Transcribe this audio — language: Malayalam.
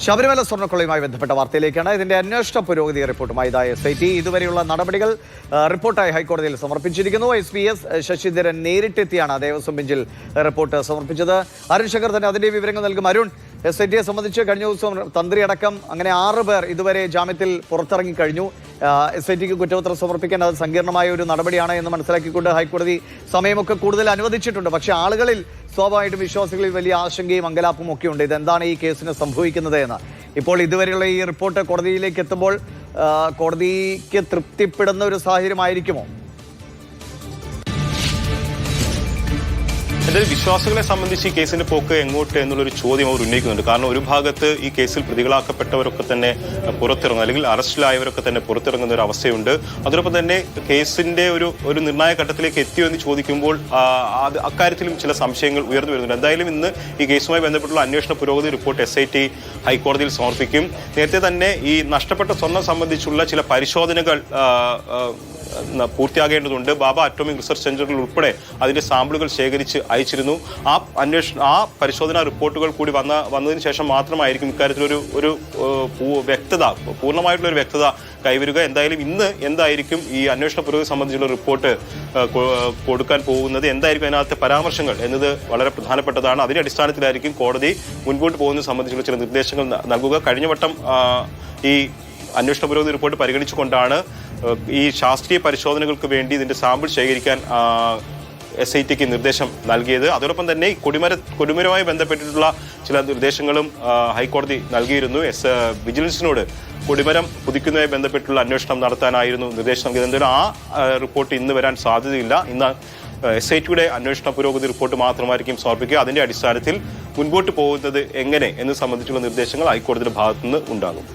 ശബരിമല സ്വർണ്ണക്കൊള്ളയുമായി ബന്ധപ്പെട്ട വാർത്തയിലേക്കാണ്. ഇതിന്റെ അന്വേഷണ പുരോഗതി റിപ്പോർട്ടുമായി SIT ഇതുവരെയുള്ള നടപടികൾ റിപ്പോർട്ടായി ഹൈക്കോടതിയിൽ സമർപ്പിച്ചിരിക്കുന്നു. SPS ശശിധരൻ നേരിട്ടെത്തിയാണ് ദേവസ്വം ബെഞ്ചിൽ റിപ്പോർട്ട് സമർപ്പിച്ചത്. അരുൺ ശങ്കർ തന്നെ അതിന്റെ വിവരങ്ങൾ നൽകും. അരുൺ, SITയെ സംബന്ധിച്ച് കഴിഞ്ഞ ദിവസം തന്ത്രി അടക്കം അങ്ങനെ 6 പേർ ഇതുവരെ ജാമ്യത്തിൽ പുറത്തിറങ്ങി കഴിഞ്ഞു. SITക്ക് കുറ്റപത്രം സമർപ്പിക്കാൻ അത് സങ്കീർണമായ ഒരു നടപടിയാണ് എന്ന് മനസ്സിലാക്കിക്കൊണ്ട് ഹൈക്കോടതി സമയമൊക്കെ കൂടുതൽ അനുവദിച്ചിട്ടുണ്ട്. പക്ഷേ ആളുകളിൽ സ്വാഭാവികമായിട്ടും വിശ്വാസികളിൽ വലിയ ആശങ്കയും അങ്കലാപ്പും ഒക്കെ ഉണ്ട്. ഇതെന്താണ് ഈ കേസിന് സംഭവിക്കുന്നത് എന്ന്. ഇപ്പോൾ ഇതുവരെയുള്ള ഈ റിപ്പോർട്ട് കോടതിയിലേക്ക് എത്തുമ്പോൾ കോടതിക്ക് തൃപ്തിപ്പെടുന്ന ഒരു സാഹചര്യമായിരിക്കുമോ? എന്തായാലും വിശ്വാസികളെ സംബന്ധിച്ച് ഈ കേസിന്റെ പോക്ക് എങ്ങോട്ട് എന്നുള്ളൊരു ചോദ്യം അവർ ഉന്നയിക്കുന്നുണ്ട്. കാരണം ഒരു ഭാഗത്ത് ഈ കേസിൽ പ്രതികളാക്കപ്പെട്ടവരൊക്കെ തന്നെ പുറത്തിറങ്ങും, അല്ലെങ്കിൽ അറസ്റ്റിലായവരൊക്കെ തന്നെ പുറത്തിറങ്ങുന്ന ഒരു അവസ്ഥയുണ്ട്. അതോടൊപ്പം തന്നെ കേസിന്റെ ഒരു നിർണായക ഘട്ടത്തിലേക്ക് എത്തിയോ എന്ന് ചോദിക്കുമ്പോൾ അക്കാര്യത്തിലും ചില സംശയങ്ങൾ ഉയർന്നു വരുന്നുണ്ട്. എന്തായാലും ഇന്ന് ഈ കേസുമായി ബന്ധപ്പെട്ടുള്ള അന്വേഷണ പുരോഗതി റിപ്പോർട്ട് SIT ഹൈക്കോടതിയിൽ സമർപ്പിക്കും. നേരത്തെ തന്നെ ഈ നഷ്ടപ്പെട്ട സ്വർണ്ണം സംബന്ധിച്ചുള്ള ചില പരിശോധനകൾ പൂർത്തിയാകേണ്ടതുണ്ട്. ബാബ അറ്റോമിക് റിസർച്ച് സെന്ററിൽ ഉൾപ്പെടെ അതിന്റെ സാമ്പിളുകൾ ശേഖരിച്ച് അയച്ചിരുന്നു. ആ പരിശോധനാ റിപ്പോർട്ടുകൾ കൂടി വന്നതിന് ശേഷം മാത്രമായിരിക്കും ഇക്കാര്യത്തിൽ ഒരു വ്യക്തത, പൂർണ്ണമായിട്ടുള്ള ഒരു വ്യക്തത കൈവരുക. എന്തായാലും ഇന്ന് എന്തായിരിക്കും ഈ അന്വേഷണ പുരോഗതി സംബന്ധിച്ചുള്ള റിപ്പോർട്ട് കൊടുക്കാൻ പോകുന്നത്, എന്തായിരിക്കും അതിനകത്തെ പരാമർശങ്ങൾ എന്നത് വളരെ പ്രധാനപ്പെട്ടതാണ്. അതിന്റെ അടിസ്ഥാനത്തിലായിരിക്കും കോടതി മുൻപോട്ട് പോകുന്നത് സംബന്ധിച്ചുള്ള ചില നിർദ്ദേശങ്ങൾ നൽകുക. കഴിഞ്ഞ വട്ടം ഈ അന്വേഷണ പുരോഗതി റിപ്പോർട്ട് പരിഗണിച്ചുകൊണ്ടാണ് ഈ ശാസ്ത്രീയ പരിശോധനകൾക്ക് വേണ്ടി ഇതിന്റെ സാമ്പിൾ ശേഖരിക്കാൻ SITക്ക് നിർദ്ദേശം നൽകിയത്. അതോടൊപ്പം തന്നെ ഈ കൊടിമരവുമായി ബന്ധപ്പെട്ടിട്ടുള്ള ചില നിർദ്ദേശങ്ങളും ഹൈക്കോടതി നൽകിയിരുന്നു. വിജിലൻസിനോട് കൊടിമരം പുതുക്കുന്നതുമായി ബന്ധപ്പെട്ടുള്ള അന്വേഷണം നടത്താനായിരുന്നു നിർദ്ദേശം നൽകിയത്. എന്തായാലും ആ റിപ്പോർട്ട് ഇന്ന് വരാൻ സാധ്യതയില്ല. ഇന്ന് SITയുടെ അന്വേഷണ പുരോഗതി റിപ്പോർട്ട് മാത്രമായിരിക്കും സമർപ്പിക്കുക. അതിന്റെ അടിസ്ഥാനത്തിൽ മുൻപോട്ട് പോകുന്നത് എങ്ങനെ എന്ന് സംബന്ധിച്ചുള്ള നിർദ്ദേശങ്ങൾ ഹൈക്കോടതിയുടെ ഭാഗത്തുനിന്ന് ഉണ്ടാകും.